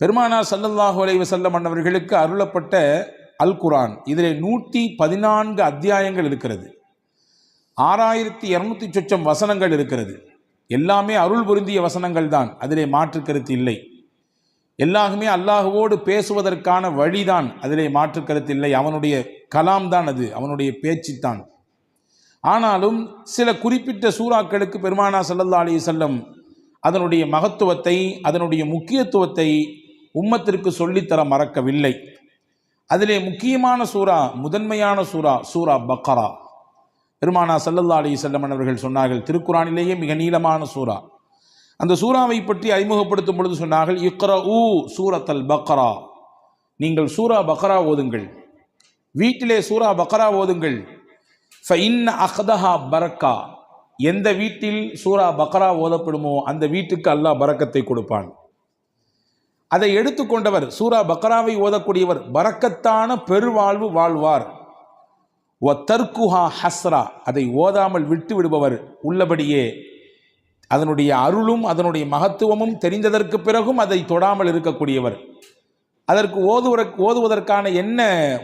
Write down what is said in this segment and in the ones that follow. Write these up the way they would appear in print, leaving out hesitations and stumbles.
பெருமானார் ஸல்லல்லாஹு அலைஹி வஸல்லம் அவர்களுக்கு அருளப்பட்ட அல் குர்ஆன் இதில் 114 அத்தியாயங்கள் இருக்கிறது. 6200 சொச்சம் வசனங்கள் இருக்கிறது. எல்லாமே அருள் பொருந்திய வசனங்கள் தான், அதிலே மாற்று கருத்து இல்லை. எல்லாருமே அல்லாஹுவோடு பேசுவதற்கான வழிதான், அதிலே மாற்று கருத்து இல்லை. அவனுடைய கலாம் தான், அது அவனுடைய பேச்சு தான். ஆனாலும் சில குறிப்பிட்ட சூறாக்களுக்கு பெருமானார் ஸல்லல்லாஹு அலைஹி வஸல்லம் அதனுடைய மகத்துவத்தை, அதனுடைய முக்கியத்துவத்தை உம்மத்திற்கு சொல்லித்தர மறக்கவில்லை. அதிலே முக்கியமான சூரா, முதன்மையான சூரா பக்ரா. பெருமானார் ஸல்லல்லாஹு அலைஹி வஸல்லம் அவர்கள் சொன்னார்கள், திருக்குரானிலேயே மிக நீளமான சூரா. அந்த சூறாவை பற்றி அறிமுகப்படுத்தும் பொழுது சொன்னார்கள், இக்ரஊ சூரத்தல் பக்ரா, நீங்கள் சூரா பக்ரா ஓதுங்கள், வீட்டிலே சூரா பக்ரா ஓதுங்கள். ஃபஇன்ன அக்தஹா பரக்கா, எந்த வீட்டில் சூரா பக்ரா ஓதப்படுமோ அந்த வீட்டுக்கு அல்லாஹ் பரக்கத்தை கொடுப்பான். அதை எடுத்துக்கொண்டவர், சூரா பக்ராவை ஓதக்கூடியவர் பரக்கத்தான பெருவாழ்வு வாழ்வார். வ தர்குஹா ஹஸ்ரா, அதை ஓதாமல் விட்டு விடுபவர் உள்ளபடியே அதனுடைய அருளும் அதனுடைய மகத்துவமும் தெரிந்ததற்கு பிறகும் அதை தொடாமல் இருக்கக்கூடியவர், அதற்கு ஓதுவதற்கான என்ன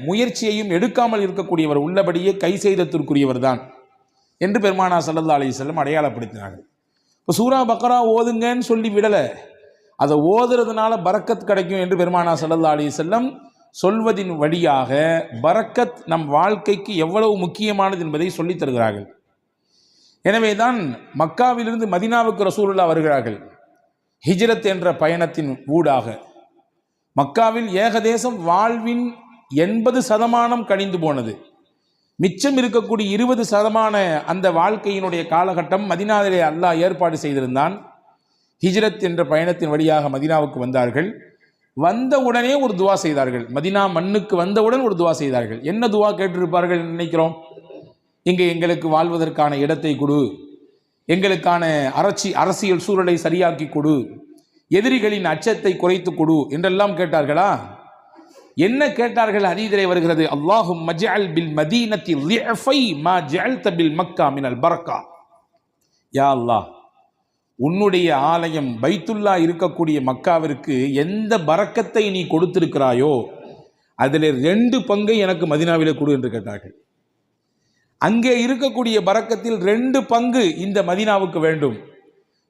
முயற்சியையும் எடுக்காமல் இருக்கக்கூடியவர் உள்ளபடியே கை செய்தத்திற்குரியவர் தான் என்று பெருமானார் ஸல்லல்லாஹு அலைஹி வஸல்லம் அடையாளப்படுத்தினார்கள். இப்போ சூரா பக்ரா ஓதுங்கன்னு சொல்லி விடலை, அதை ஓதுறதுனால பரக்கத் கிடைக்கும் என்று பெருமானார் ஸல்லல்லாஹு அலைஹி வஸல்லம் சொல்வதின் வழியாக பரக்கத் நம் வாழ்க்கைக்கு எவ்வளவு முக்கியமானது என்பதை சொல்லித் தருகிறார்கள். எனவே தான் மக்காவிலிருந்து மதீனாவுக்கு ரசூலுல்லாஹ் வருகிறார்கள். ஹிஜ்ரத் என்ற பயணத்தின் ஊடாக மக்காவில் ஏகதேசம் வாழ்வின் 80% கழிந்து போனது. மிச்சம் இருக்கக்கூடிய 20% அந்த வாழ்க்கையினுடைய காலகட்டம் மதீனாவிலே அல்லாஹ் ஏற்பாடு செய்திருந்தான். ஹிஜ்ரத் என்ற பயணத்தின் வழியாக மதீனாவுக்கு வந்தார்கள். வந்த உடனே ஒரு துவா செய்தார்கள். மதீனா மண்ணுக்கு வந்தவுடன் ஒரு துவா செய்தார்கள். என்ன துவா கேட்டிருப்பார்கள் நினைக்கிறோம்? இங்கே எங்களுக்கு வாழ்வதற்கான இடத்தை கொடு, எங்களுக்கான அரசியல் சூழலை சரியாக்கி கொடு, எதிரிகளின் அச்சத்தை குறைத்து கொடு என்றெல்லாம் கேட்டார்களா? என்ன கேட்டார்கள்? ஹதீஸிலே வருகிறது, அல்லாஹும்ம ஜஅல் பில் மதீனத்தி லிஃபை மா ஜஅல்த பில் மக்கா மினல் பரக்கா. யா அல்லாஹ், உன்னுடைய ஆலயம் பைத்துல்லா இருக்கக்கூடிய மக்காவிற்கு எந்த பரக்கத்தை நீ கொடுத்திருக்கிறாயோ அதில் 2 பங்கை எனக்கு மதீனாவிலே கொடு என்று கேட்டார்கள். அங்கே இருக்கக்கூடிய பரக்கத்தில் 2 பங்கு இந்த மதீனாவுக்கு வேண்டும்.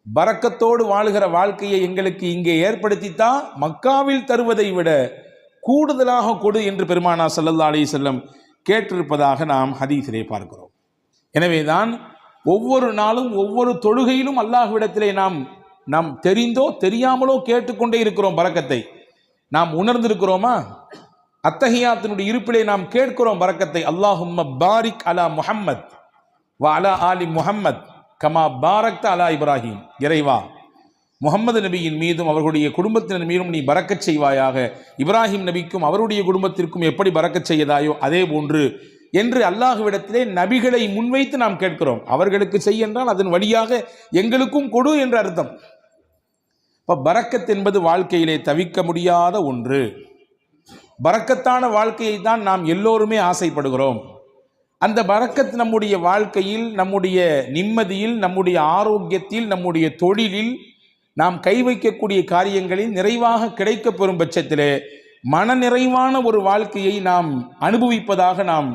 பரக்கத்தோடு வாழுகிற வாழ்க்கையை எங்களுக்கு இங்கே ஏற்படுத்தித்தான் மக்காவில் தருவதை விட கூடுதலாக கொடு என்று பெருமானார் ஸல்லல்லாஹு அலைஹி வஸல்லம் கேட்டிருப்பதாக நாம் ஹதீஸிலே பார்க்கிறோம். எனவேதான் ஒவ்வொரு நாளும் ஒவ்வொரு தொழுகையிலும் அல்லாஹ்விடத்திலே நாம் தெரிந்தோ தெரியாமலோ கேட்டுக்கொண்டே இருக்கிறோம் பரக்கத்தை. நாம் உணர்ந்திருக்கிறோமா? அத்தஹியாத்தினுடைய இருப்பிலே நாம் கேட்கிறோம் பரக்கத்தை. அல்லாஹும்ம பாரிக் அலா முஹம்மத் வ அலா ஆலி முஹம்மத் கமா பாரக்த அலா இப்ராஹிம். இறைவா, முகமது நபியின் மீதும் அவர்களுடைய குடும்பத்தினர் மீதும் நீ பரக்கச் செய்வாயாக, இப்ராஹிம் நபிக்கும் அவருடைய குடும்பத்திற்கும் எப்படி பரக்கச் செய்யதாயோ அதே போன்று என்று அல்லாஹ்விடத்திலே நபிகளை முன்வைத்து நாம் கேட்கிறோம். அவர்களுக்கு செய் என்றால் அதன் வழியாக எங்களுக்கும் கொடு என்ற அர்த்தம். இப்போ பரக்கத் என்பது வாழ்க்கையிலே தவிர்க்க முடியாத ஒன்று. பரக்கத்தான வாழ்க்கையை தான் நாம் எல்லோருமே ஆசைப்படுகிறோம். அந்த பரக்கத் நம்முடைய வாழ்க்கையில், நம்முடைய நிம்மதியில், நம்முடைய ஆரோக்கியத்தில், நம்முடைய தொழிலில், நாம் கை வைக்கக்கூடிய காரியங்களில் நிறைவாக கிடைக்கப் பெறும் பட்சத்திலே மன நிறைவான ஒரு வாழ்க்கையை நாம் அனுபவிப்பதாக நாம்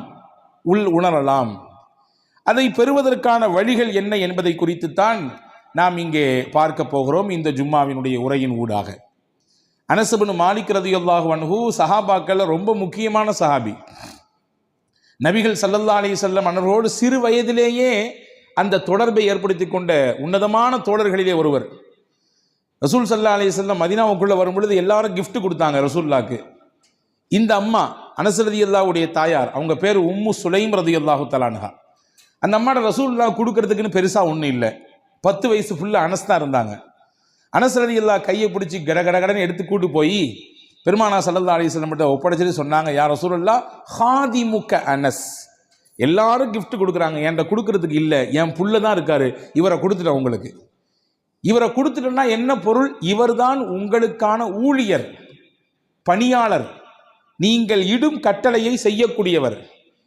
உணரலாம். அதை பெறுவதற்கான வழிகள் என்ன என்பதை குறித்துத்தான் நாம் இங்கே பார்க்க போகிறோம் இந்த ஜும்மாவினுடைய உரையின் ஊடாக. அனஸ் இப்னு மாலிக் ரலியல்லாஹு அன்ஹு சஹாபாக்கள் ரொம்ப முக்கியமான சஹாபி. நபிகள் ஸல்லல்லாஹு அலைஹி வஸல்லம் அவர்களோடு சிறு வயதிலேயே அந்த தொடர்பை ஏற்படுத்தி கொண்ட உன்னதமான தோழர்களிலே ஒருவர். ரசூல் ஸல்லல்லாஹு அலைஹி வஸல்லம் மதீனாவுக்குள்ளே வரும்பொழுது எல்லாரும் கிஃப்ட் கொடுத்தாங்க ரசூலுல்லாஹ்க்கு. இந்த அம்மா அனஸ் ரலியல்லாஹுடைய தாயார், அவங்க பேர் உம்மு சுலைம் ரலியல்லாஹு தஆலா அன்ஹா. அந்த அம்மாட ரசூலுல்லாஹ் கொடுக்கறதுக்குன்னு பெருசாக ஒன்றும் இல்லை. 10 வயசு ஃபுல்லாக அனஸ் தான் இருந்தாங்க. அனஸ் ரலியல்லாஹு கையை பிடிச்சி கடகடன்னு எடுத்து கூட்டு போய் பெருமானார் ஸல்லல்லாஹு அலைஹி வஸல்லம் கிட்ட ஒப்படைச்சிட்டு சொன்னாங்க, யா ரசூலுல்லாஹ் ஹாதிமுக அனஸ். எல்லாரும் கிஃப்ட் கொடுக்குறாங்க, என்கிட்ட கொடுக்கறதுக்கு இல்லை, என் புள்ள தான் இருக்காரு, இவரை கொடுத்துட்டேன் உங்களுக்கு. இவரை கொடுத்துட்டோன்னா என்ன பொருள்? இவர்தான் உங்களுக்கான ஊழியர், பணியாளர், நீங்கள் இடும் கட்டளையை செய்யக்கூடியவர்.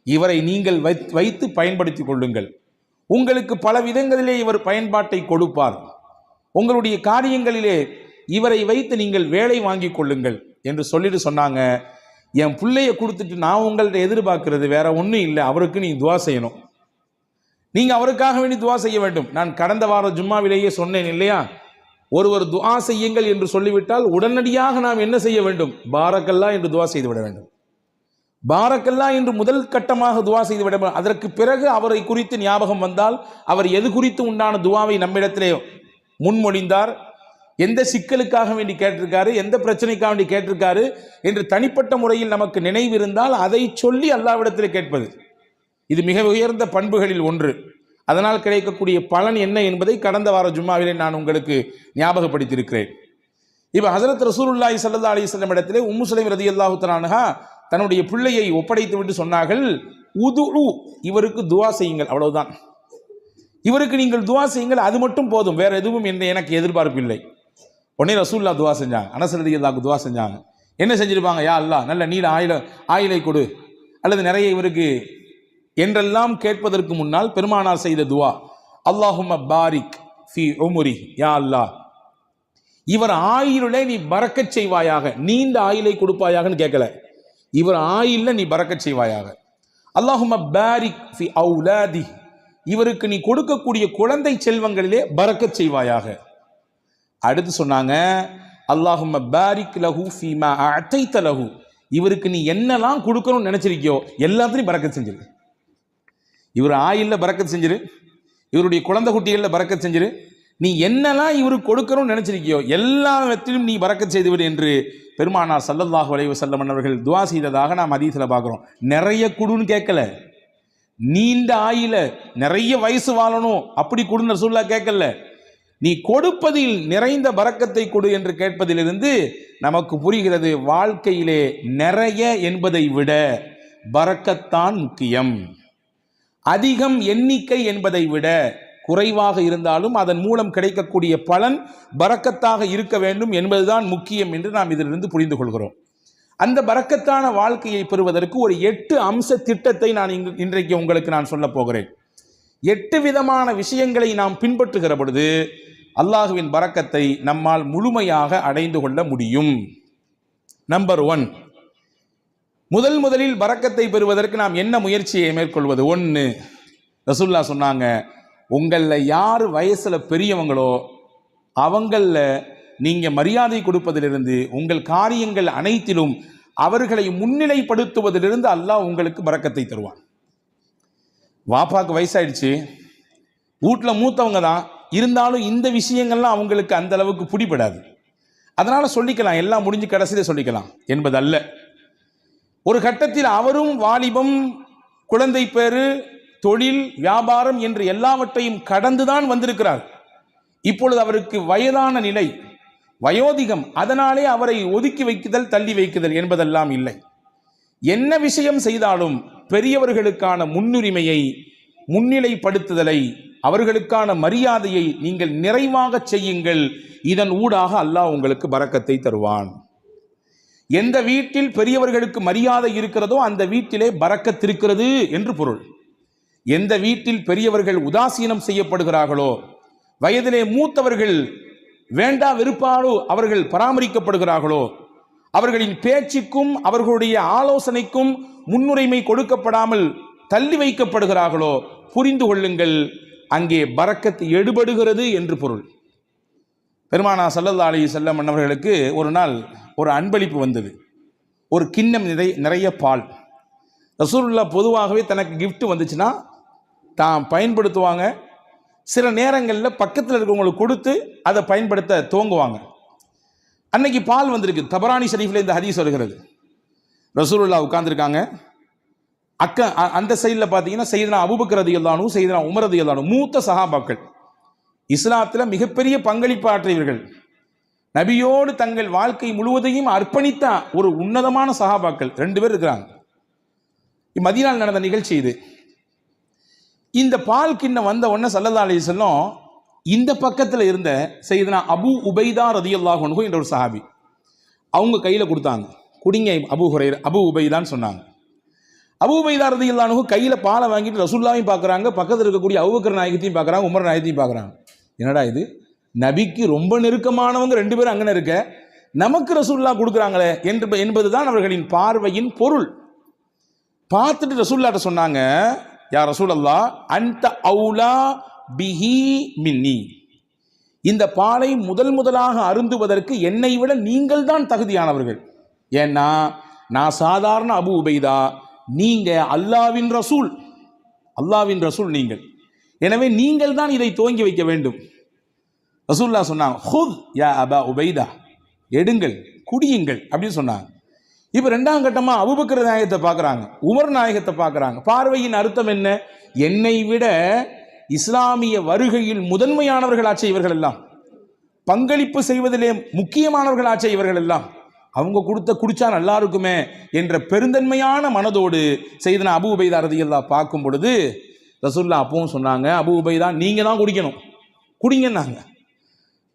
இவரை நீங்கள் வைத்து பயன்படுத்தி கொள்ளுங்கள். உங்களுக்கு பல விதங்களிலே இவர் பயன்பாட்டை கொடுப்பார். உங்களுடைய காரியங்களிலே இவரை வைத்து நீங்கள் வேலை வாங்கி கொள்ளுங்கள் என்று சொல்லிட்டு சொன்னாங்க, என் பிள்ளைய கொடுத்துட்டு நான் உங்கள்கிட்ட எதிர்பார்க்கிறது வேற ஒன்றும் இல்லை, அவருக்கு நீ துவா செய்யணும், நீங்க அவருக்காக வேண்டி துவா செய்ய வேண்டும். நான் கடந்த வார ஜும்மாவிலேயே சொன்னேன் இல்லையா, ஒருவர் துவா செய்யுங்கள் என்று சொல்லிவிட்டால் உடனடியாக நாம் என்ன செய்ய வேண்டும்? பாரக்கல்லா என்று துவா செய்து விட வேண்டும். பாரக்கல்லா என்று முதல் கட்டமாக துவா செய்து விட வேண்டும். அதற்கு பிறகு அவரை குறித்து ஞாபகம் வந்தால், அவர் எது குறித்து உண்டான துவாவை நம்மிடத்திலே முன்மொழிந்தார், எந்த சிக்கலுக்காக வேண்டி கேட்டிருக்காரு, எந்த பிரச்சனைக்காக வேண்டி கேட்டிருக்காரு என்று தனிப்பட்ட முறையில் நமக்கு நினைவு இருந்தால் அதை சொல்லி அல்லாஹ்விடத்தில் கேட்பது, இது மிக உயர்ந்த பண்புகளில் ஒன்று. அதனால் கிடைக்கக்கூடிய பலன் என்ன என்பதை கடந்த வார ஜும்மாவிலே நான் உங்களுக்கு ஞாபகப்படுத்தியிருக்கிறேன். இப்போ ஹஸரத் ரசூலுல்லாஹி ஸல்லல்லாஹு அலைஹி வஸல்லம் இடத்திலே உம்மு சுலைம் ரலியல்லாஹு தஆலா அன்ஹா தன்னுடைய பிள்ளையை ஒப்படைத்து விட்டு சொன்னார்கள், உதுஉ, இவருக்கு துவா செய்யுங்கள், அவ்வளவுதான், இவருக்கு நீங்கள் துவா செய்யுங்கள், அது மட்டும் போதும், வேற எதுவும் எனக்கு எதிர்பார்ப்பு இல்லை. உடனே ரசூலுல்லாஹ் துவா செஞ்சாங்க, அனஸ் ரலியல்லாஹு துவா செஞ்சாங்க. என்ன செஞ்சிருப்பாங்க? யா அல்லாஹ் நல்ல நீல ஆயிலை கொடு, அல்லது நிறைய இவருக்கு என்றெல்லாம் கேட்பதற்கு முன்னால் பெருமானார் செய்த துவா, அல்லாஹும்ம பாரிக் ஃபி உம்ரி, யா அல்லாஹ் இவர் ஆயிலே நீ பரக்கச் செய்வாயாக, நீண்ட ஆயிலை கொடுப்பாயாகன்னு கேட்கல, இவர் ஆயில்ல நீ பரக்கச் செய்வாயாக. அல்லாஹும்ம பாரிக் ஃபி அவுலாதி, இவருக்கு நீ கொடுக்கக்கூடிய குழந்தை செல்வங்களிலே பரக்கச் செய்வாயாக. அடுத்து சொன்னாங்க, அல்லாஹும்ம பாரிக் லஹு ஃபீமா அதைத லஹு, இவருக்கு நீ என்னெல்லாம் கொடுக்கணும்னு நினைச்சிருக்கியோ எல்லாத்தையும் பரக்கத் செஞ்சிரு. இவர் ஆயில்ல பரக்கத் செஞ்சிரு, இவருடைய குழந்தை குட்டிகளில் பரக்கத் செஞ்சிரு, நீ என்னெல்லாம் இவருக்கு கொடுக்கணும்னு நினைச்சிருக்கியோ எல்லாவற்றிலும் நீ பரக்கத் செய்துவிடு என்று பெருமானார் ஸல்லல்லாஹு அலைஹி வஸல்லம் அவர்கள் துஆ செய்ததாக நாம் ஹதீஸில் பார்க்குறோம். நிறைய குடுன்னு கேட்கல, நீண்ட ஆயில நிறைய வயசு வாழணும் அப்படி கொடுன்னு ரசூலுல்லாஹ் கேட்கல, நீ கொடுப்பதில் நிறைந்த பரக்கத்தை கொடு என்று கேட்பதிலிருந்து நமக்கு புரிகிறது, வாழ்க்கையிலே நிறைய என்பதை விட பரக்கத்தான் முக்கியம். அதிகம் எண்ணிக்கை என்பதை விட குறைவாக இருந்தாலும் அதன் மூலம் கிடைக்கக்கூடிய பலன் பரக்கத்தாக இருக்க வேண்டும் என்பதுதான் முக்கியம் என்று நாம் இதிலிருந்து புரிந்து கொள்கிறோம். அந்த பரக்கத்தான வாழ்க்கையை பெறுவதற்கு ஒரு 8 அம்ச திட்டத்தை நான் இன்றைக்கு உங்களுக்கு நான் சொல்ல போகிறேன். 8 விதமான விஷயங்களை நாம் பின்பற்றுகிற பொழுது அல்லாஹுவின் பரக்கத்தை நம்மால் முழுமையாக அடைந்து கொள்ள முடியும். நம்பர் 1, முதலில் பரக்கத்தை பெறுவதற்கு நாம் என்ன முயற்சியை மேற்கொள்வது? 1, ரசூலுல்லாஹ் சொன்னாங்க, உங்களில் யார் வயசுல பெரியவங்களோ அவங்களில் நீங்க மரியாதை கொடுப்பதிலிருந்து, உங்கள் காரியங்கள் அனைத்திலும் அவர்களை முன்னிலைப்படுத்துவதிலிருந்து அல்லாஹ் உங்களுக்கு பரக்கத்தை தருவான். வாப்பாக்கு வயசாயிடுச்சு, வீட்டில் மூத்தவங்க தான் இருந்தாலும் இந்த விஷயங்கள்லாம் அவங்களுக்கு அந்த அளவுக்கு பிடிபடாது, அதனால சொல்லிக்கலாம், எல்லாம் முடிஞ்சு கடைசியில சொல்லிக்கலாம் என்பதல்ல. ஒரு கட்டத்தில் அவரும் வாலிபம், குழந்தை பேரு, தொழில், வியாபாரம் என்று எல்லாவற்றையும் கடந்துதான் வந்திருக்கிறார். இப்பொழுது அவருக்கு வயதான நிலை, வயோதிகம், அதனாலே அவரை ஒதுக்கி வைக்குதல், தள்ளி வைக்குதல் என்பதெல்லாம் இல்லை. என்ன விஷயம் செய்தாலும் பெரியவர்களுக்கான முன்னுரிமையை, முன்னிலைப்படுத்துதலை, அவர்களுக்கான மரியாதையை நீங்கள் நிறைவாக செய்யுங்கள். இதன் ஊடாக அல்லாஹ் உங்களுக்கு பரக்கத்தை தருவான். எந்த வீட்டில் பெரியவர்களுக்கு மரியாதை இருக்கிறதோ அந்த வீட்டிலே பரக்கத் இருக்கிறது என்று பொருள். எந்த வீட்டில் பெரியவர்கள் உதாசீனம் செய்யப்படுகிறார்களோ, வயதிலே மூத்தவர்கள் வேண்டா வெறுப்பாலோ அவர்கள் பராமரிக்கப்படுகிறார்களோ, அவர்களின் பேச்சுக்கும் அவர்களுடைய ஆலோசனைக்கும் முன்னுரிமை கொடுக்கப்படாமல் தள்ளி வைக்கப்படுகிறார்களோ, புரிந்து கொள்ளுங்கள், அங்கே பரக்கத் எடுபடுகிறது என்று பொருள். பெருமானார் ஸல்லல்லாஹு அலைஹி வஸல்லம் அவர்களுக்கு ஒரு நாள் ஒரு அன்பளிப்பு வந்தது. ஒரு கிண்ணம் நிறைய பால். ரசூலுல்லாஹ் பொதுவாகவே தனக்கு கிஃப்ட் வந்துச்சுன்னா தான் பயன்படுத்துவாங்க. சில நேரங்களில் பக்கத்தில் இருக்கிறவங்களுக்கு கொடுத்து அதை பயன்படுத்த துவங்குவாங்க. அன்னைக்கு பால் வந்திருக்கு. தபரானி ஷரீஃபில் இந்த ஹதீஸ் வருகிறது. ரசூலுல்லாஹ் உட்கார்ந்துருக்காங்க. அந்த சைடில் பார்த்தீங்கன்னா சையதுனா அபூபக்கர் ரலியல்லாஹு அன்ஹு, சையதுனா உமர் ரலியல்லாஹு அன்ஹு, மூத்த சஹாபாக்கள், இஸ்லாத்தில் மிகப்பெரிய பங்களிப்பு ஆற்றியவர்கள், நபியோடு தங்கள் வாழ்க்கை முழுவதையும் அர்ப்பணித்த ஒரு உன்னதமான சஹாபாக்கள் 2 பேர் இருக்கிறாங்க. மதீனாவில் நடந்த நிகழ்ச்சி இது. இந்த பால் கிண்ணம் வந்த உடனே ஸல்லல்லாஹு அலைஹி வஸல்லம் இந்த பக்கத்தில் இருந்த சையதுனா அபூ உபைதா ரலியல்லாஹு அன்ஹு என்ற ஒரு சஹாபி, அவங்க கையில் கொடுத்தாங்க. குடிங்க அபூ உபைதான்னு சொன்னாங்க. அபூ உபைதா ரலியல்லாஹு அன்ஹு கையில் பாலை வாங்கிட்டு ரசூலுல்லாஹையும் பார்க்குறாங்க, பக்கத்தில் இருக்கக்கூடிய அபூபக்கர் நாயகத்தையும் பார்க்குறாங்க, உமர் நாயகத்தையும் பார்க்குறாங்க. என்னடா இது, நபிக்கு ரொம்ப நெருக்கமானவங்க 2 பேரும் அங்கே இருக்க, நமக்கு ரசூல்லா கொடுக்குறாங்களே என்பதுதான் அவர்களின் பார்வையின் பொருள். பார்த்துட்டு ரசூல்லாட்ட சொன்னாங்க, யா ரசூலல்லாஹ் அன்த அவுலா பிஹி மின்னி, இந்த பாலை முதலாக அருந்துவதற்கு என்னை விட நீங்கள் தான் தகுதியானவர்கள். ஏன்னா நான் சாதாரண அபு உபைதா, நீங்க அல்லாவின் ரசூல் நீங்கள். எனவே நீங்கள் தான் இதை துவங்கி வைக்க வேண்டும். ரசூல்லா சொன்னாங்க, ஹுத் யா அபா உபைதா, எடுங்கள், குடியுங்கள் அப்படின்னு சொன்னாங்க. இப்போ 2ஆம் கட்டமா அபூபக்கர் நாயகத்தை பார்க்குறாங்க, உமர் நாயகத்தை பார்க்குறாங்க. பார்வையின் அர்த்தம் என்ன? என்னை விட இஸ்லாமிய வருகையில் முதன்மையானவர்களாச்சே இவர்கள் எல்லாம், பங்களிப்பு செய்வதிலே முக்கியமானவர்களாச்சே இவர்கள் எல்லாம், அவங்க குடிச்சா நல்லா இருக்குமே என்ற பெருந்தன்மையான மனதோடு செய்தனா அபூ உபைதா ரலியல்லாஹு பார்க்கும் பொழுது ரசூல்லா அப்பவும் சொன்னாங்க, அபூ உபைதா நீங்க தான் குடிக்கணும், குடிங்கன்னாங்க.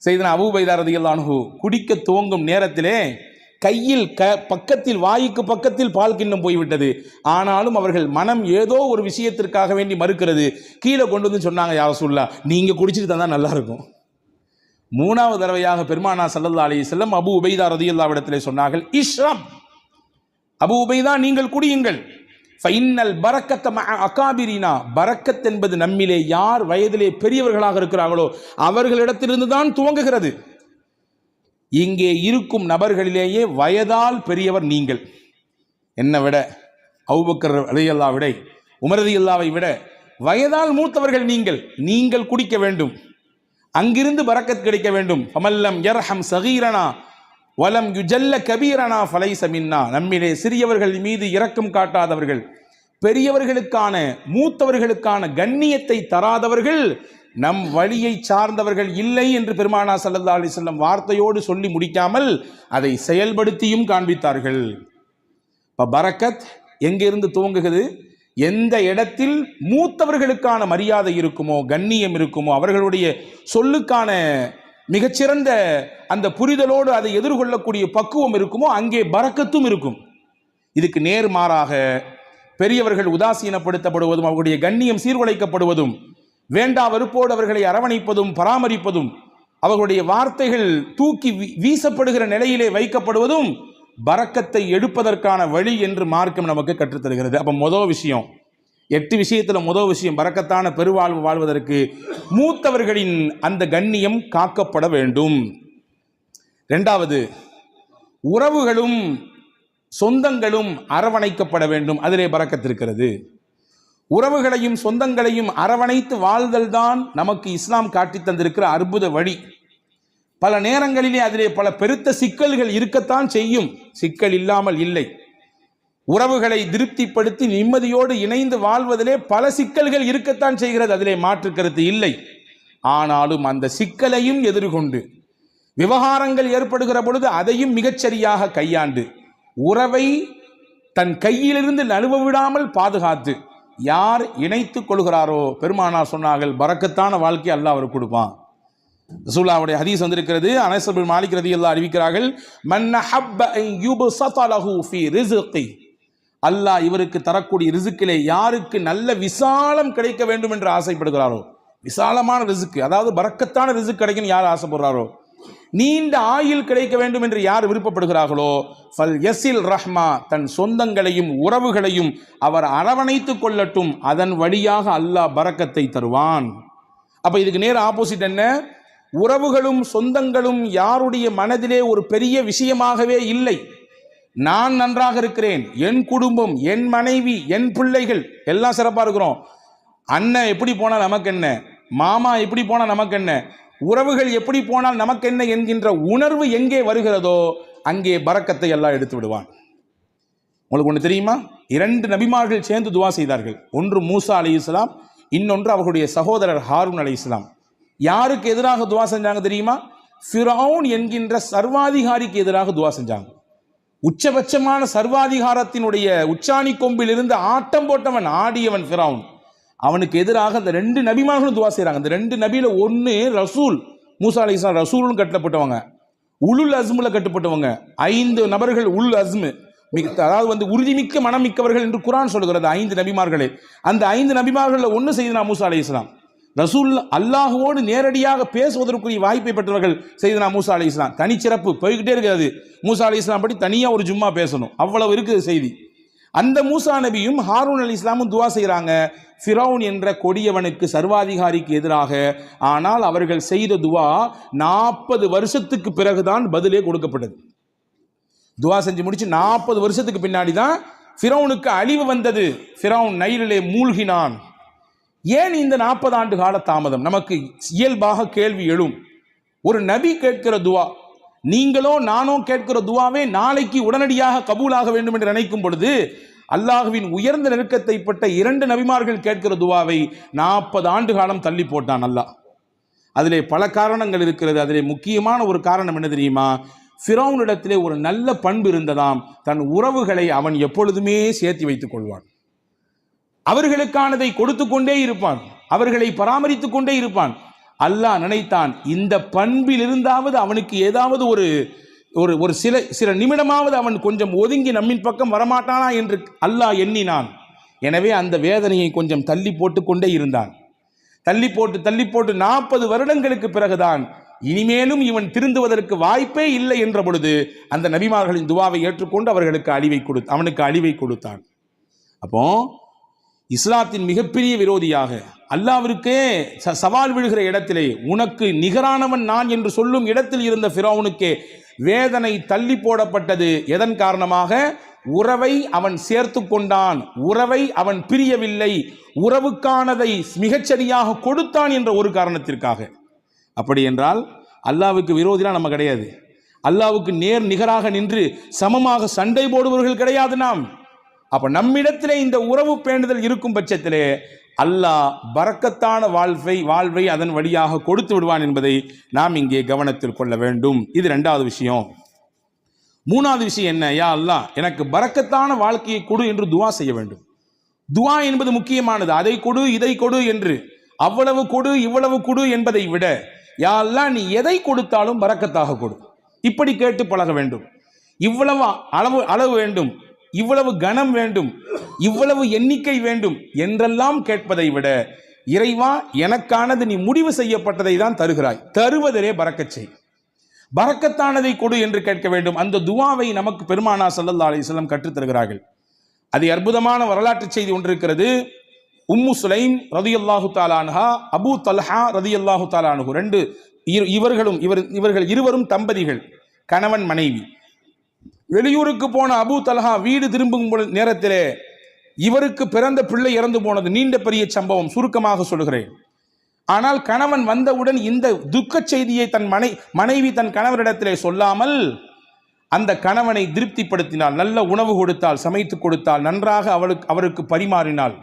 செய்தனா அபூ உபைதா ரலியல்லாஹு அன்ஹு குடிக்க துவங்கும் நேரத்திலே கையில் பக்கத்தில், வாய்க்கு பக்கத்தில் பால் கிண்ணம் போய்விட்டது. ஆனாலும் அவர்கள் மனம் ஏதோ ஒரு விஷயத்திற்காக வேண்டி மறுக்கிறது. கீழே கொண்டு வந்து சொன்னாங்க, யா ரசூலுல்லாஹ் நீங்க குடிச்சிட்டு தந்தா நல்லா இருக்கும். 3வது தடவையாக பெருமானா ஸல்லல்லாஹு அலைஹி வஸல்லம் அபூ உபைதா ரலியல்லாஹு இடத்திலே சொன்னார்கள், இஷ்ரப், அபூ உபைதா நீங்கள் குடியுங்கள். ஃபைன்னல் பரக்கத்த மஅ அகாபிரினா, பரக்கத் என்பது நம்மிலே யார் வயதிலே பெரியவர்களாக இருக்கிறார்களோ அவர்களிடத்திலிருந்து தான் துவங்குகிறது. இங்கே இருக்கும் நபர்களிலேயே வயதால் பெரியவர் நீங்கள். என்னை விட, அபூபக்கர் ரலியல்லாஹு விட, உமர் ரலியல்லாஹை விட வயதால் மூத்தவர்கள் நீங்கள் குடிக்க வேண்டும். அங்கிருந்து பரக்கத் கிடைக்க வேண்டும். ஃபமல்லம் யர்ஹம் சகீரனா வலம் யுஜல்ல கபீரனா ஃபலைஸ மின்னா, நம்மிலே சிறியவர்கள் மீது இரக்கம் காட்டாதவர்கள், பெரியவர்களுக்கான மூத்தவர்களுக்கான கண்ணியத்தை தராதவர்கள் நம் வழியை சார்ந்தவர்கள் இல்லை என்று பெருமானா ஸல்லல்லாஹு அலைஹி வஸல்லம் வார்த்தையோடு சொல்லி முடிக்காமல் அதை செயல்படுத்தியும் காண்பித்தார்கள். இப்போ பரக்கத் எங்கிருந்து துவங்குகிறது? எந்த இடத்தில் மூத்தவர்களுக்கான மரியாதை இருக்குமோ, கண்ணியம் இருக்குமோ, அவர்களுடைய சொல்லுக்கான மிகச்சிறந்த அந்த புரிதலோடு அதை எதிர்கொள்ளக்கூடிய பக்குவம் இருக்குமோ, அங்கே பரக்கத்தும் இருக்கும். இதுக்கு நேர்மாறாக பெரியவர்கள் உதாசீனப்படுத்தப்படுவதும், அவர்களுடைய கண்ணியம் சீர்குலைக்கப்படுவதும், வேண்டா வெறுப்போடு அவர்களை அரவணைப்பதும் பராமரிப்பதும், அவர்களுடைய வார்த்தைகள் தூக்கி வீசப்படுகிற நிலையிலே வைக்கப்படுவதும் பரக்கத்தை எடுப்பதற்கான வழி என்று மார்க்கம் நமக்கு கற்றுத்தருகிறது. அப்போ முதல் விஷயம், 8 விஷயத்தில் முதல் விஷயம், பரக்கத்தான பெருவாழ்வு வாழ்வதற்கு மூத்தவர்களின் அந்த கண்ணியம் காக்கப்பட வேண்டும். 2வது, உறவுகளும் சொந்தங்களும் அரவணைக்கப்பட வேண்டும். அதிலே பரக்கத் இருக்கிறது. உறவுகளையும் சொந்தங்களையும் அரவணைத்து வாழ்தல் தான் நமக்கு இஸ்லாம் காட்டி தந்திருக்கிற அற்புத வழி. பல நேரங்களிலே அதிலே பல பெருத்த சிக்கல்கள் இருக்கத்தான் செய்யும், சிக்கல் இல்லாமல் இல்லை. உறவுகளை திருப்திப்படுத்தி நிம்மதியோடு இணைந்து வாழ்வதிலே பல சிக்கல்கள் இருக்கத்தான் செய்கிறது, அதிலே மாற்று கருத்து இல்லை. ஆனாலும் அந்த சிக்கலையும் எதிர்கொண்டு விவகாரங்கள் ஏற்படுகிற பொழுது அதையும் மிகச்சரியாக கையாண்டு உறவை தன் கையிலிருந்து நழுவ விடாமல் பாதுகாத்து யார் இணைத்துக் கொள்கிறாரோ, பெருமானார் சொன்னார்கள், பரக்கத்தான வாழ்க்கை அல்லாஹ் அவருக்கு கொடுப்பான். ரசூலுல்லாஹ்வுடைய ஹதீஸ் வந்திருக்கிறது. அனஸ் பின் மாலிக் ரலியல்லாஹு அறிவிக்கிறார்கள், மன் ஹப்ப அன் யுபஸத லஹு ஃபீ ரிஸ்கி, அல்லாஹ் இவருக்கு தரக்கூடிய ரிஸ்கிலே யாருக்கு நல்ல விசாலம் கிடைக்க வேண்டும் என்று ஆசைப்படுகிறாரோ, விசாலமான ரிஸ்க், அதாவது பரக்கத்தான ரிஸ்க் கிடைக்கும் யார் ஆசைப்படுறாரோ, நீண்ட ஆயுள் கிடைக்க வேண்டும் என்று யார் விருப்பப்படுகிறார்களோ, ஃபல் யஸில் ரஹ்மா, தன் சொந்தங்களையும் உறவுகளையும் அவர் அரவணைத்துக் கொள்ளட்டும், அதன் வழியாக அல்லாஹ் பரக்கத்தை தருவான். அப்ப இதுக்கு நேர் ஆப்போசிட் என்ன? உறவுகளும் சொந்தங்களும் யாருடைய மனதிலே ஒரு பெரிய விஷயமாகவே இல்லை. நான் நன்றாக இருக்கிறேன், என் குடும்பம், என் மனைவி, என் பிள்ளைகள் எல்லாம் சிறப்பாக இருக்கிறோம், அண்ணன் எப்படி போனால் நமக்கு என்ன, மாமா எப்படி போனால் நமக்கு என்ன, உறவுகள் எப்படி போனால் நமக்கு என்ன என்கின்ற உணர்வு எங்கே வருகிறதோ அங்கே பரக்கத்தை எல்லாம் எடுத்து விடுவான். உங்களுக்கு ஒன்று தெரியுமா? 2 நபிமார்கள் சேர்ந்து துவா செய்தார்கள். ஒன்று மூசா அலைஹிஸ்ஸலாம், இன்னொன்று அவர்களுடைய சகோதரர் ஹாரூன் அலைஹிஸ்ஸலாம். யாருக்கு எதிராக துவா செஞ்சாங்க தெரியுமா? ஃபிரௌன் என்கின்ற சர்வாதிகாரிக்கு எதிராக துவா செஞ்சாங்க. உச்சபட்சமான சர்வாதிகாரத்தினுடைய உச்சாணி கொம்பில் இருந்து ஆட்டம் போட்டவன், ஆடியவன் ஃபிரௌன். அவனுக்கு எதிராக அந்த 2 நபிமார்களும் துவா செய்கிறாங்க. அந்த 2 நபியில் ஒன்று ரசூல், மூசா அலைஹிஸ்ஸலாம் ரசூலும் கட்டப்பட்டவங்க, உலுல் அஸ்முல கட்டுப்பட்டவங்க. 5 நபர்கள் உல் அஸ்மு, அதாவது உறுதிமிக்க மனம் மிக்கவர்கள் என்று குர்ஆன் சொல்கிறது 5 நபிமார்களே. அந்த 5 நபிமார்களில் ஒன்று செய்தனா மூசா அலைஹிஸ்ஸலாம். ரசூல் அல்லாஹுவோடு நேரடியாக பேசுவதற்குரிய வாய்ப்பை பெற்றவர்கள் செய்தனா மூசா அலைஹிஸ்ஸலாம். தனிச்சிறப்பு போய்கிட்டே இருக்கிறது. மூசா அலைஹிஸ்ஸலாம் பற்றி தனியாக ஒரு ஜும்மா பேசணும், அவ்வளவு இருக்குது செய்தி. அந்த மூசா நபியும் ஹாரூன் அலைஹிஸ்ஸலாமும் துவா செய்கிறாங்க ஃபிரௌன் என்ற கொடியவனுக்கு, சர்வாதிகாரிக்கு எதிராக. ஆனால் அவர்கள் செய்த துவா 40 வருஷத்துக்கு பிறகுதான் பதிலே கொடுக்கப்பட்டது. துவா செஞ்சு முடிச்சு 40 வருஷத்துக்கு பின்னாடி தான் ஃபிரௌனுக்கு அழிவு வந்தது. ஃபிரௌன் நைலிலே மூழ்கினான். ஏன் இந்த 40 ஆண்டு கால தாமதம்? நமக்கு இயல்பாக கேள்வி எழும். ஒரு நபி கேட்கிற துவா, நீங்களோ நானோ கேட்கிற துவாவே நாளைக்கு உடனடியாக கபூலாக வேண்டும் என்று நினைக்கும் பொழுது, அல்லாஹுவின் உயர்ந்த நெருக்கத்தை பட்ட 2 நபிமார்கள் கேட்கிற துவாவை 40 ஆண்டு காலம் தள்ளி போட்டான் அல்லாஹ். அதிலே பல காரணங்கள் இருக்கிறது. அதிலே முக்கியமான ஒரு காரணம் என்ன தெரியுமா? ஃபிரௌனிடத்திலே ஒரு நல்ல பண்பு இருந்ததாம். தன் உறவுகளை அவன் எப்பொழுதுமே சேர்த்து வைத்துக் கொள்வான். அவர்களுக்கானதை கொடுத்து கொண்டே இருப்பான், அவர்களை பராமரித்துக் கொண்டே இருப்பான். அல்லாஹ் நினைத்தான், இந்த பண்பில் இருந்தாவது அவனுக்கு ஏதாவது ஒரு சில நிமிடமாவது அவன் கொஞ்சம் ஒதுங்கி நம்மின் பக்கம் வரமாட்டானா என்று அல்லாஹ் எண்ணினான். எனவே அந்த வேதனையை கொஞ்சம் தள்ளி போட்டு கொண்டே இருந்தான். தள்ளி போட்டு 40 வருடங்களுக்கு பிறகுதான் இனிமேலும் இவன் திருந்துவதற்கு வாய்ப்பே இல்லை என்ற பொழுது அந்த நபிமார்களின் துவாவை ஏற்றுக்கொண்டு அவனுக்கு அழிவை கொடுத்தான். அப்போ இஸ்லாத்தின் மிகப்பெரிய விரோதியாக, அல்லாஹ்விற்கே சவால் விழுகிற இடத்திலே, உனக்கு நிகரானவன் நான் என்று சொல்லும் இடத்தில் இருந்த ஃபிரௌனுக்கே வேதனை தள்ளி போடப்பட்டது. எதன் காரணமாக? உறவை அவன் சேர்த்து கொண்டான், உறவை அவன் பிரியவில்லை, உறவுக்கானதை மிகச்சரியாக கொடுத்தான் என்ற ஒரு காரணத்திற்காக. அப்படி என்றால் அல்லாஹ்வுக்கு விரோதிலாம் நம்ம கிடையாது. அல்லாஹ்வுக்கு நேர் நிகராக நின்று சமமாக சண்டை போடுபவர்கள் கிடையாது நாம். அப்ப நம்மிடத்திலே இந்த உறவு பேணுதல் இருக்கும் பட்சத்திலே அல்லாஹ் பரக்கத்தான வாழ்வை அதன் வழியாக கொடுத்து விடுவான் என்பதை நாம் இங்கே கவனத்தில் கொள்ள வேண்டும். இது 2வது விஷயம். 3வது விஷயம் என்ன? யா அல்லாஹ், எனக்கு பரக்கத்தான வாழ்க்கையை கொடு என்று துவா செய்ய வேண்டும். துவா என்பது முக்கியமானது. அதை கொடு, இதை கொடு என்று, அவ்வளவு கொடு இவ்வளவு கொடு என்பதை விட, யா அல்லாஹ் நீ எதை கொடுத்தாலும் பரக்கத்தாக கொடு, இப்படி கேட்டு பழக வேண்டும். இவ்வளவு அளவு வேண்டும், இவ்வளவு கனம் வேண்டும், இவ்வளவு எண்ணிக்கை வேண்டும் என்றெல்லாம் கேட்பதை விட, இறைவா எனக்கானது நீ முடிவு செய்யப்பட்டதை தான் தருகிறாய், தருவதிலே பரக்கச் செய், பரக்கத்தானதை கொடு என்று கேட்க வேண்டும். அந்த துவாவை நமக்கு பெருமானார் ஸல்லல்லாஹு அலைஹி வஸல்லம் கற்றுத் தருகிறார்கள். அது அற்புதமான வரலாற்று செய்தி ஒன்று இருக்கிறது. உம்மு சுலைம் ரதியல்லாஹு தஆலா அன்ஹா, அபூ தல்ஹா ரதியல்லாஹு தஆலா அன்ஹு, இவர்கள் இருவரும் தம்பதிகள், கணவன் மனைவி. வெளியூருக்கு போன அபூ தல்ஹா வீடு திரும்பும் நேரத்திலே இவருக்கு பிறந்த பிள்ளை இறந்து போனது. நீண்ட பெரிய சம்பவம், சுருக்கமாக சொல்கிறேன். ஆனால் கணவன் வந்தவுடன் இந்த துக்க செய்தியை தன் மனைவி தன் கணவரிடத்திலே சொல்லாமல் அந்த கணவனை திருப்திப்படுத்தினாள். நல்ல உணவு கொடுத்தால், சமைத்து கொடுத்தால், நன்றாக அவருக்கு பரிமாறினாள்.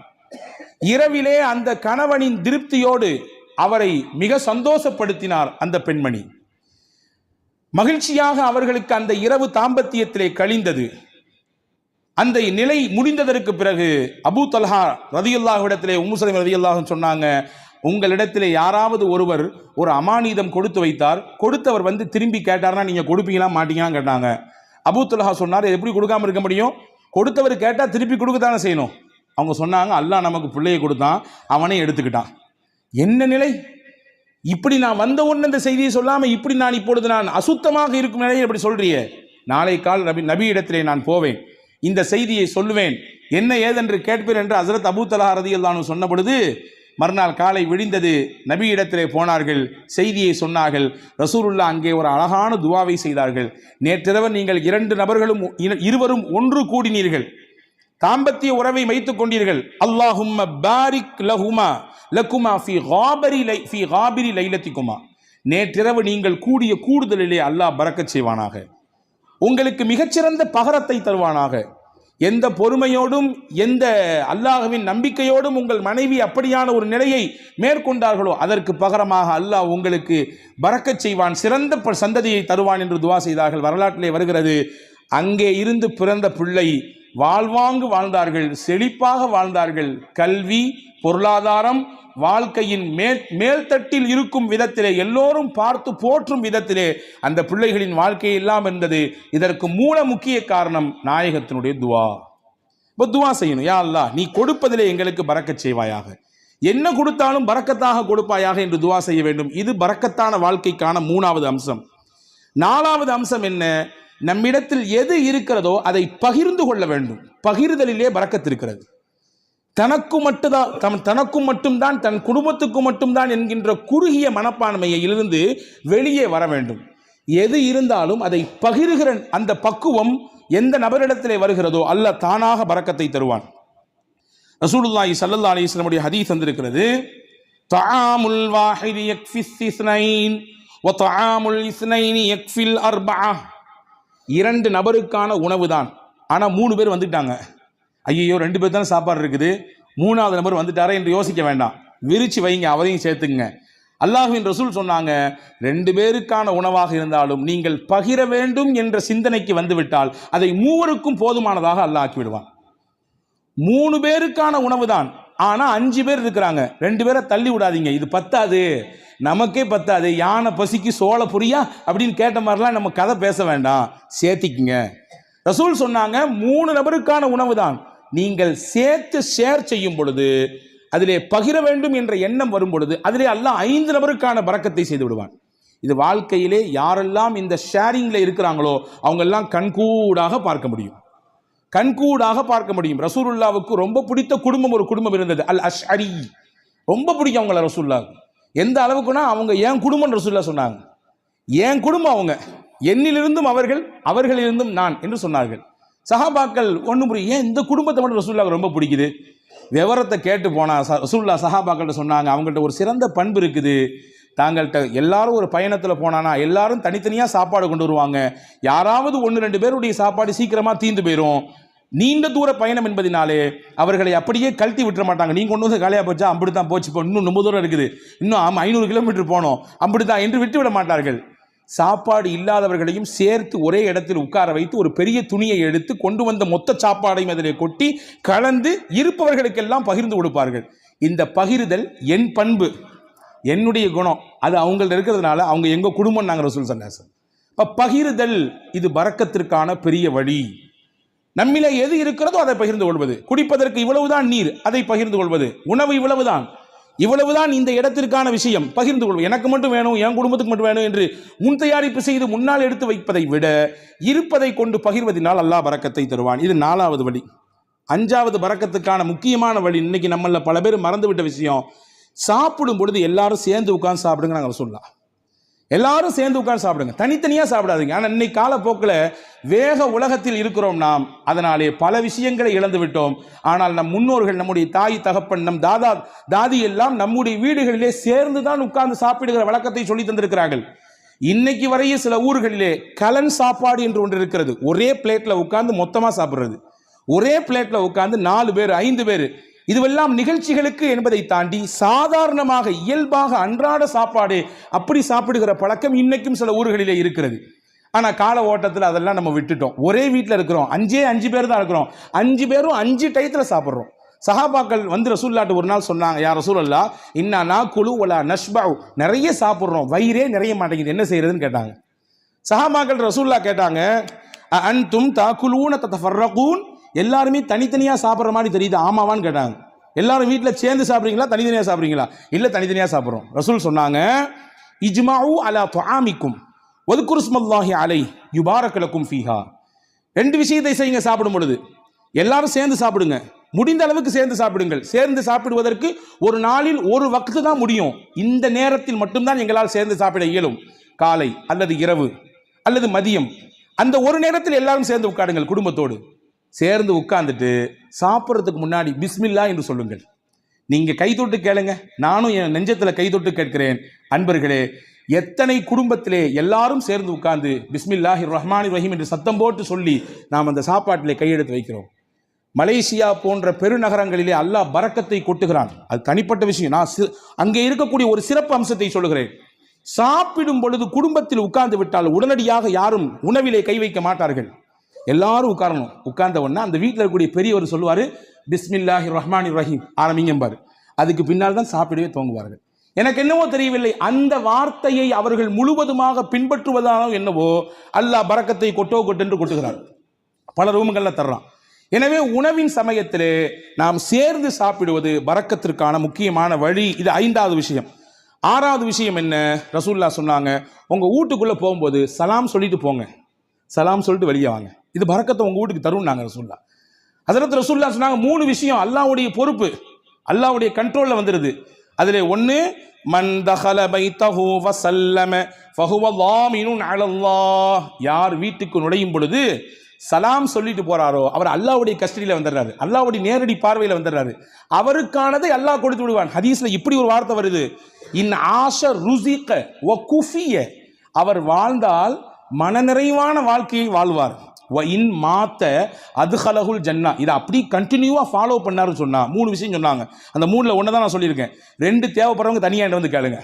இரவிலே அந்த கணவனின் திருப்தியோடு அவரை மிக சந்தோஷப்படுத்தினார் அந்த பெண்மணி. மகிழ்ச்சியாக அவர்களுக்கு அந்த இரவு தாம்பத்தியத்திலே கழிந்தது. அந்த நிலை முடிந்ததற்கு பிறகு அபூ தல்ஹா ரதியல்லாஹு இடத்திலே உம்மு சலீம் ரதியல்லாஹு சொன்னாங்க, உங்களிடத்திலே யாராவது ஒருவர் ஒரு அமானிதம் கொடுத்து வைத்தார், கொடுத்தவர் வந்து திரும்பி கேட்டார்னா நீங்க கொடுப்பீங்களா மாட்டீங்களான்னு கேட்டாங்க. அபூ தல்ஹா சொன்னார், எப்படி கொடுக்காம இருக்க முடியும், கொடுத்தவர் கேட்டால் திருப்பி கொடுக்கத்தானே செய்யணும். அவங்க சொன்னாங்க, அல்லாஹ் நமக்கு பிள்ளையை கொடுத்தான், அவனே எடுத்துக்கிட்டான். என்ன நிலை! இப்படி நான் வந்த உடனே இந்த செய்தியை சொல்லாமல் இப்படி நான் இப்பொழுது நான் அசுத்தமாக இருக்கும் நிலையில் இப்படி சொல்றியே, நாளை கால் நபி இடத்திலே நான் போவேன், இந்த செய்தியை சொல்லுவேன், என்ன ஏதென்று கேட்பேன் என்று ஹஸரத் அபூ தல்ஹா ரலியல்லாஹு அன்ஹு சொன்ன பொழுது மறுநாள் காலை விடிந்தது. நபி இடத்திலே போனார்கள், செய்தியை சொன்னார்கள். ரசூலுல்லாஹ் அங்கே ஒரு அழகான துவாவை செய்தார்கள். நேற்றிரவு நீங்கள் இருவரும் ஒன்று கூடினீர்கள், தாம்பத்திய உறவை வைத்துக் கொண்டீர்கள். அல்லாஹும்ம பாரிக் லஹுமா லகுமா ஃபீ காபிரி லைலத்திகுமா, நேற்றிரவு நீங்கள் கூடிய கூடுதலிலே அல்லாஹ் பரக்கத் செய்வானாக, உங்களுக்கு மிகச்சிறந்த பகரத்தை தருவானாக. எந்த பொறுமையோடும் எந்த அல்லாஹ்வின் நம்பிக்கையோடும் உங்கள் மனைவி அப்படியான ஒரு நிலையை மேற்கொண்டார்களோ அதற்கு பகரமாக அல்லாஹ் உங்களுக்கு பரக்கச் செய்வான், சிறந்த சந்ததியை தருவான் என்று துவா செய்தார்கள். வரலாற்றிலே வருகிறது, அங்கே இருந்து பிறந்த பிள்ளை வாழ்வாங்கு வாழ்ந்தார்கள், செழிப்பாக வாழ்ந்தார்கள். கல்வி, பொருளாதாரம், வாழ்க்கையின் மேல்தட்டில் இருக்கும் விதத்திலே, எல்லோரும் பார்த்து போற்றும் விதத்திலே அந்த பிள்ளைகளின் வாழ்க்கை எல்லாம் இருந்தது. இதற்கு மூல முக்கிய காரணம் நாயகத்தினுடைய துவா. துவா செய்யணும், யா அல்லாஹ் நீ கொடுப்பதிலே எங்களுக்கு பரக்கச் செய்வாயாக, என்ன கொடுத்தாலும் பரக்கத்தாக கொடுப்பாயாக என்று துவா செய்ய வேண்டும். இது பரக்கத்தான வாழ்க்கைக்கான 3வது அம்சம். 4வது அம்சம் என்ன? நம்மிடத்தில் எது இருக்கிறதோ அதை பகிர்ந்து கொள்ள வேண்டும். பகிர்தலிலே பரக்கத்து இருக்கிறது. தனக்கும் மட்டும்தான் தன் குடும்பத்துக்கு மட்டும்தான் என்கின்ற குறுகிய மனப்பான்மையிலிருந்து வெளியே வர வேண்டும். எது இருந்தாலும் அதை பகிர்கிற அந்த பக்குவம் எந்த நபரிடத்திலே வருகிறதோ அல்லாஹ் தானாக பரக்கத்தை தருவான். ரசூலுல்லாஹி ஸல்லல்லாஹு அலைஹி வஸல்லம் உடைய ஹதீஸ் வந்திருக்கிறது, தஆமுல் வாஹிதி யக்ஃபிஸ் இஸ்னைன் வ தஆமுல் இஸ்னைனி யக்ஃபில் அர்பஅ. 2 நபருக்கான உணவு தான், ஆனால் 3 பேர் வந்துட்டாங்க. ஐயோ 2 பேர் தானே சாப்பாடு இருக்குது, 3வது நபர் வந்துட்டாரே என்று யோசிக்க வேண்டாம், விரிச்சு வைங்க, அவரையும் சேர்த்துங்க. அல்லாஹ்வின் ரசூல் சொன்னாங்க, 2 பேருக்கான உணவாக இருந்தாலும் நீங்கள் பகிர வேண்டும் என்ற சிந்தனைக்கு வந்துவிட்டால் அதை 3 போதுமானதாக அல்லாஹ் ஆக்கிவிடுவான். 3 பேருக்கான உணவு தான், ஆனா 5 பேர் இருக்கிறாங்க, 2 பேரை தள்ளி விடாதீங்க, இது பத்தாது, நமக்கே பத்தாது, யானை பசிக்கு சோள புரியா அப்படின்னு கேட்ட மாதிரிலாம் நம்ம கதை பேச வேண்டாம், சேர்த்திக்குங்க. ரசூல் சொன்னாங்க 3 நபருக்கான உணவு தான், நீங்கள் சேர்த்து ஷேர் செய்யும் பொழுது, அதிலே பகிர வேண்டும் என்ற எண்ணம் வரும் பொழுது அதிலே அல்லாஹ் 5 நபருக்கான பரக்கத்தை செய்து விடுவான். இது வாழ்க்கையிலே யாரெல்லாம் இந்த ஷேரிங்ல இருக்கிறாங்களோ அவங்க எல்லாம் கண்கூடாக பார்க்க முடியும், கண்கூடாக பார்க்க முடியும். ரசூலுல்லாவுக்கு ரொம்ப பிடித்த குடும்பம் ஒரு குடும்பம் இருந்தது, அல் அஷ்அரி. ரொம்ப பிடிக்கும் அவங்கள ரசூலுல்லாவுக்கு. எந்த அளவுக்குன்னா அவங்க என் குடும்பம் ரசூலுல்லாஹ் சொன்னாங்க. என் குடும்பம் அவங்க, என்னிலிருந்தும் அவர்கள், அவர்களிலிருந்தும் நான் என்று சொன்னார்கள். சஹாபாக்கள் ஒன்று புரியும், ஏன் இந்த குடும்பத்தை மட்டும் ரசூலுல்லாஹ்வுக்கு ரொம்ப பிடிக்குது? விவரத்தை கேட்டு போனா ரசூலுல்லாஹ் சஹாபாக்கள்கிட்ட சொன்னாங்க, அவங்கள்ட்ட ஒரு சிறந்த பண்பு இருக்குது. தாங்கள்கிட்ட எல்லாரும் ஒரு பயணத்தில் போனானா எல்லாரும் தனித்தனியாக சாப்பாடு கொண்டு வருவாங்க, யாராவது 1-2 பேருடைய சாப்பாடு சீக்கிரமாக தீர்ந்து போயிடும். நீண்ட தூர பயணம் என்பதினாலே அவர்களை அப்படியே கழட்டி விட்டுற மாட்டாங்க. நீங்கள் கொண்டு வந்து காலியாக போச்சா, அப்படித்தான் போச்சு, இப்போ இன்னும் ரொம்ப தூரம் இருக்குது, இன்னும் 500 கிலோமீட்டர் போனோம், அப்படித்தான் என்று விட்டு விட மாட்டார்கள். சாப்பாடு இல்லாதவர்களையும் சேர்த்து ஒரே இடத்தில் உட்கார வைத்து ஒரு பெரிய துணியை எடுத்து கொண்டு வந்த மொத்த சாப்பாடையும் அதிலே கொட்டி கலந்து இருப்பவர்களுக்கெல்லாம் பகிர்ந்து கொடுப்பார்கள். இந்த பகிர்தல் என் பண்பு, என்னுடைய குணம், அது அவங்கள்ட்ட இருக்கிறதுனால அவங்க எங்க குடும்பம் நாங்கள் ரசூல் ஸல்லல்லாஹு அலைஹி வஸல்லம். இப்போ பகிர்தல் இது பரக்கத்திற்கான பெரிய வழி. நம்மிலே எது இருக்கிறதோ அதை பகிர்ந்து கொள்வது. குடிப்பதற்கு இவ்வளவுதான் நீர், அதை பகிர்ந்து கொள்வது. உணவு இவ்வளவுதான் இந்த இடத்திற்கான விஷயம், பகிர்ந்து கொள்வது. எனக்கு மட்டும் வேணும், என் குடும்பத்துக்கு மட்டும் வேணும் என்று முன் தயாரிப்பு செய்து முன்னால் எடுத்து வைப்பதை விட இருப்பதை கொண்டு பகிர்வதனால் அல்லாஹ் பரக்கத்தை தருவான். இது 4வது வழி. 5வது பரக்கத்துக்கான முக்கியமான வழி, இன்னைக்கு நம்மள பல பேர் மறந்துவிட்ட விஷயம், சாப்பிடும் பொழுது எல்லாரும் சேர்ந்து உட்கார்ந்து சாப்பிடுங்க. நாங்கள் சொல்லலாம், எல்லாரும் சேர்ந்து உட்கார்ந்து சாப்பிடுங்க, தனித்தனியாக சாப்பிடாதீங்க. ஆனால் இன்னைக்கு காலப்போக்கில் வேக உலகத்தில் இருக்கிறோம் நாம், அதனாலே பல விஷயங்களை இழந்து விட்டோம். ஆனால் நம் முன்னோர்கள், நம்முடைய தாய் தகப்பன், நம் தாதி எல்லாம் நம்முடைய வீடுகளிலே சேர்ந்து தான் உட்கார்ந்து சாப்பிடுகிற வழக்கத்தை சொல்லி தந்திருக்கிறார்கள். இன்னைக்கு வரையும் சில ஊர்களிலே கலன் சாப்பாடு என்று ஒன்று இருக்கிறது. ஒரே பிளேட்ல உட்கார்ந்து மொத்தமாக சாப்பிடுறது, ஒரே பிளேட்ல உட்கார்ந்து 4 பேர் 5 பேர், இதுவெல்லாம் நிகழ்ச்சிகளுக்கு என்பதை தாண்டி சாதாரணமாக இயல்பாக அன்றாட சாப்பாடு அப்படி சாப்பிடுகிற பழக்கம் இன்னைக்கும் சில ஊர்களிலே இருக்கிறது. ஆனால் கால ஓட்டத்தில் அதெல்லாம் நம்ம விட்டுட்டோம். ஒரே வீட்டில் இருக்கிறோம், 5 பேர் தான் இருக்கிறோம், 5 பேரும் 5 டயத்தில் சாப்பிட்றோம். சஹாபாக்கள் வந்து ரசூலுல்லாஹ்ட்ட ஒரு நாள் சொன்னாங்க, யா ரசூலல்லாஹ் இன்னா நாக்குலு வலா நஷ்பஉ, நிறைய சாப்பிட்றோம், வயிறே நிறைய மாட்டேங்குது, என்ன செய்யறதுன்னு கேட்டாங்க. சஹாபாக்கள் ரசூலுல்லாஹ் கேட்டாங்க, அன்தும் தாக்குலூன ததஃபர்ரகூன், எல்லாருமே தனித்தனியாக சாப்பிட்ற மாதிரி தெரியுது, ஆமாவான்னு கேட்டாங்க. எல்லாரும் வீட்டில் சேர்ந்து சாப்பிட்றீங்களா, தனித்தனியாக சாப்பிட்றீங்களா? இல்லை, தனித்தனியாக சாப்பிட்றோம். ரசூல் சொன்னாங்க, இஜ்மாஉ அலா துஆமிக்கும் வذ்குரு ஸ்மல்லாஹி அலைஹி யுபாரக் லக்கும் ஃபீஹா. 2 விஷயத்தை செய்யுங்க சாப்பிடும் பொழுது. எல்லாரும் சேர்ந்து சாப்பிடுங்க, முடிந்த அளவுக்கு சேர்ந்து சாப்பிடுங்கள். சேர்ந்து சாப்பிடுவதற்கு ஒரு நாளில் ஒரு வக்து தான் முடியும், இந்த நேரத்தில் மட்டும்தான் எங்களால் சேர்ந்து சாப்பிட இயலும். காலை அல்லது இரவு அல்லது மதியம், அந்த ஒரு நேரத்தில் எல்லாரும் சேர்ந்து உட்காருங்கள். குடும்பத்தோடு சேர்ந்து உட்கார்ந்துட்டு சாப்பிட்றதுக்கு முன்னாடி பிஸ்மில்லா என்று சொல்லுங்கள். நீங்க கை தொட்டு கேளுங்க, நானும் என் நெஞ்சத்தில் கை தொட்டு கேட்கிறேன். அன்பர்களே, எத்தனை குடும்பத்திலே எல்லாரும் சேர்ந்து உட்கார்ந்து பிஸ்மில்லாஹிர் ரஹ்மானிர் ரஹீம் என்று சத்தம் போட்டு சொல்லி நாம் அந்த சாப்பாட்டிலே கையெடுத்து வைக்கிறோம். மலேசியா போன்ற பெருநகரங்களிலே அல்லாஹ் பரக்கத்தை கொட்டுகிறான், அது தனிப்பட்ட விஷயம். நான் அங்கே இருக்கக்கூடிய ஒரு சிறப்பு அம்சத்தை சொல்லுகிறேன். சாப்பிடும் பொழுது குடும்பத்தில் உட்கார்ந்து விட்டால் உடனடியாக யாரும் உணவிலே கை வைக்க மாட்டார்கள். எல்லாரும் உட்காரணும். உட்கார்ந்த உடனே அந்த வீட்டில் இருக்கக்கூடிய பெரியவர் சொல்லுவார், பிஸ்மில்லாஹிர் ரஹ்மானிர் ரஹீம் ஆரம்பிங்கம்பாரு. அதுக்கு பின்னால் தான் சாப்பிடவே துவங்குவார்கள். எனக்கு என்னவோ தெரியவில்லை, அந்த வார்த்தையை அவர்கள் முழுவதுமாக பின்பற்றுவதானோ என்னவோ அல்லாஹ் பரக்கத்தை கொட்டென்று கொட்டுகிறார். பல ரூம்களில் தர்றான். எனவே உணவின் சமயத்திலே நாம் சேர்ந்து சாப்பிடுவது பரக்கத்திற்கான முக்கியமான வழி. இது 5வது விஷயம். 6வது விஷயம் என்ன? ரசூலுல்லாஹ் சொன்னாங்க, உங்க வீட்டுக்குள்ள போகும்போது சலாம் சொல்லிட்டு போங்க, சலாம் சொல்லிட்டு வெளியே வாங்க. இது பரக்கத்தை உங்க வீட்டுக்கு தரும்னாங்க ரசூலுல்லாஹ். ஹஜ்ரத் ரசூலுல்லாஹ் சொன்னாங்க 3 விஷயம் அல்லாஹ்வுடைய பொறுப்பு, அல்லாஹ்வுடைய கண்ட்ரோல்ல வந்துருது. அதிலே 1, மன் தஹல பைத்தஹு வஸல்லம ஃபஹுவ லாமினுன் அலல்லாஹ். யார் வீட்டுக்கு நுழையும் பொழுது சலாம் சொல்லிட்டு போறாரோ அவர் அல்லாஹ்வுடைய கஸ்டடியில வந்துடுறாரு, அல்லாஹ்வுடைய நேரடி பார்வையில வந்துடுறாரு. அவருக்கானதை அல்லாஹ் கொடுத்து விடுவான். ஹதீஸ்ல இப்படி ஒரு வார்த்தை வருது, இன் ஆஷ ருஸிக வ குஃபிய. அவர் வாழ்ந்தால் மனநிறைவான வாழ்க்கையை வாழ்வார். வ இன் மாத்த அதுஹலகுல் ஜன்னா. இதை அப்படி கண்டினியூவா ஃபாலோ பண்ணாருன்னு சொன்னா 3 விஷயம் சொன்னாங்க. அந்த 3ல ஒன்று தான் நான் சொல்லியிருக்கேன். 2 தேவைப்படுறவங்க தனியாக வந்து கேளுங்க.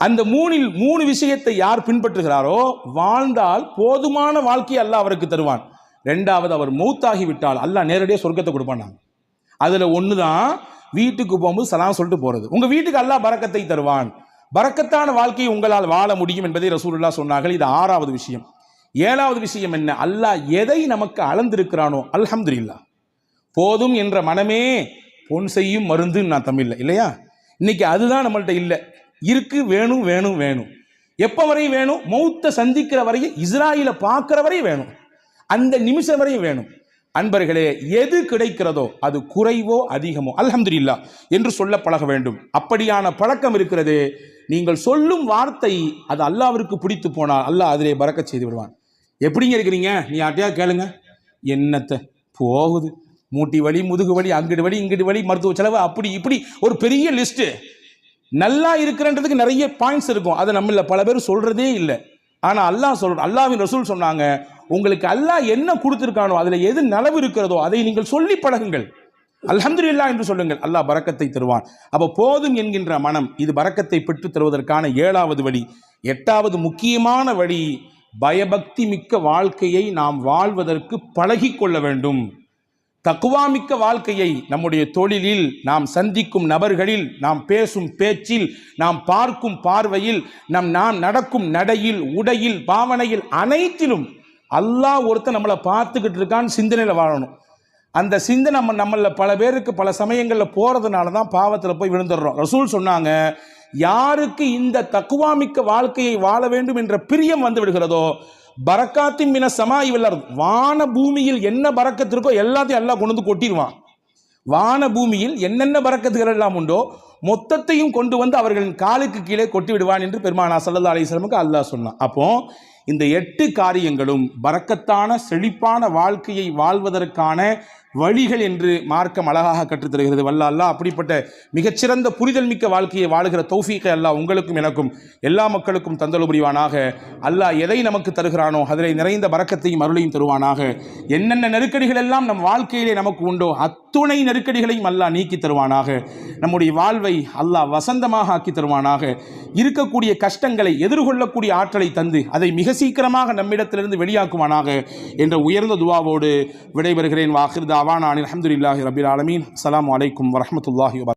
அந்த 3ல் 3 விஷயத்தை யார் பின்பற்றுகிறாரோ வாழ்ந்தால் போதுமான வாழ்க்கையை அல்லாஹ் அவருக்கு தருவான். 2வது, அவர் மௌத்தாகி விட்டால் அல்லாஹ் நேரடியாக சொர்க்கத்தை கொடுப்பான். அதுல 1 தான் வீட்டுக்கு போகும்போது சலாம் சொல்லிட்டு போறது. உங்க வீட்டுக்கு அல்லாஹ் பரக்கத்தை தருவான், பரக்கத்தான வாழ்க்கையை உங்களால் வாழ முடியும் என்பதை ரசூலுல்லாஹ் சொன்னார்கள். இது 6வது விஷயம். 7வது விஷயம் என்ன? அல்லாஹ் எதை நமக்கு அளந்திருக்கிறானோ அல்ஹம்துலில்லாஹ். போதும் என்ற மனமே பொன் செய்யும் மருந்து நான் தமிழ்ல இல்லையா? இன்னைக்கு அதுதான் நம்மள்ட்ட இல்லை. இருக்கு, வேணும் வேணும் வேணும். எப்போ வரை வேணும்? மௌத்தை சந்திக்கிற வரையும், இஸ்ராயிலை பார்க்கிற வரையும் வேணும், அந்த நிமிஷம் வரையும் வேணும். அன்பர்களே, எது கிடைக்கிறதோ அது குறைவோ அதிகமோ அல்ஹம்துலில்லாஹ் என்று சொல்ல பழக வேண்டும். அப்படியான பழக்கம் இருக்கிறது. நீங்கள் சொல்லும் வார்த்தை அது அல்லாஹ்விற்கு பிடித்து போனால் அல்லாஹ் அதிலே பரக்கத் செய்து விடுவான். எப்படிங்க இருக்கிறீங்க? நீ யார்ட்டையா கேளுங்க, என்னத்தை போகுது, மூட்டி வலி, முதுகு வலி, அங்கிட்டு வலி, இங்கிட்டு வலி, மருத்துவ செலவு, அப்படி இப்படி ஒரு பெரிய லிஸ்ட். நல்லா இருக்கிறன்றதுக்கு நிறைய பாயிண்ட்ஸ் இருக்கும், அதை நம்மள பல பேர் சொல்றதே இல்லை. ஆனா அல்லாஹ்வின் ரசூல் சொன்னாங்க, உங்களுக்கு அல்லாஹ் என்ன கொடுத்திருக்கானோ அதுல எது நலவு இருக்கிறதோ அதை நீங்கள் சொல்லி பழகுங்கள், அல்ஹம்துலில்லாஹ் என்று சொல்லுங்கள், அல்லாஹ் பரக்கத்தை தருவான். அப்ப போதும் என்கின்ற மனம் இது பரக்கத்தை பெற்று தருவதற்கான 7வது வழி. 8வது முக்கியமான வழி, பயபக்தி மிக்க வாழ்க்கையை நாம் வாழ்வதற்கு பழகி கொள்ள வேண்டும். தக்வா மிக்க வாழ்க்கையை நம்முடைய தொழிலில், நாம் சந்திக்கும் நபர்களில், நாம் பேசும் பேச்சில், நாம் பார்க்கும் பார்வையில், நாம் நடக்கும் நடையில், உடையில், பாவனையில், அனைத்திலும் அல்லாஹ் ஒருத்தன் நம்மளை பார்த்துக்கிட்டு இருக்கான்னு சிந்தனையில் வாழணும். அந்த சிந்தனை நம்மள பல பேருக்கு பல சமயங்களில் போறதுனால தான் பாவத்தில் போய் விழுந்துடுறோம். ரசூல் சொன்னாங்க, யாருக்கு இந்த தக்வா மிக்க வாழ்க்கையை வாழ வேண்டும் என்ற பிரியம் வந்து விடுகிறதோ, பரக்காத்தின் மின சமாய் வல்லர், வான பூமியில் என்ன பரக்கத்து இருக்கோ எல்லாத்தையும் அல்லாஹ் கொண்டு வந்து கொட்டிடுவான். வான பூமியில் என்னென்ன பரக்கத்துகள் எல்லாம் உண்டோ மொத்தத்தையும் கொண்டு வந்து அவர்களின் காலுக்கு கீழே கொட்டி விடுவான் என்று பெருமானார் ஸல்லல்லாஹு அலைஹி வஸல்லமுக்கு அல்லாஹ் சொன்னான். அப்போ இந்த 8 காரியங்களும் பரக்கத்தான செழிப்பான வாழ்க்கையை வாழ்வதற்கான வழிகள் என்று மார்க்கம் அழகாக கற்றுத்தருகிறது. வல்ல அல்லாஹ் அப்படிப்பட்ட மிகச்சிறந்த புரிதல் மிக்க வாழ்க்கையை வாழுகிற தௌஃபீக்கை அல்லாஹ் உங்களுக்கும் எனக்கும் எல்லா மக்களுக்கும் தந்தல் புரிவானாக. அல்லாஹ் எதை நமக்கு தருகிறானோ அதில் நிறைந்த பரக்கத்தையும் அருளையும் தருவானாக. என்னென்ன நெருக்கடிகள் எல்லாம் நம் வாழ்க்கையிலே நமக்கு உண்டோ அத்துணை நெருக்கடிகளையும் அல்லாஹ் நீக்கி தருவானாக. நம்முடைய வாழ்வை அல்லாஹ் வசந்தமாக ஆக்கி தருவானாக. இருக்கக்கூடிய கஷ்டங்களை எதிர்கொள்ளக்கூடிய ஆற்றலை தந்து அதை மிக சீக்கிரமாக நம்மிடத்திலிருந்து வெளியாக்குவானாக என்ற உயர்ந்த துஆவோடு விடைபெறுகிறேன். வாஹிர் தாவானா அல்ஹம்துலில்லாஹி ரப்பில் ஆலமீன். அஸ்ஸலாமு அலைக்கும் வரஹ்மத்துல்லாஹி வபரகாத்துஹு.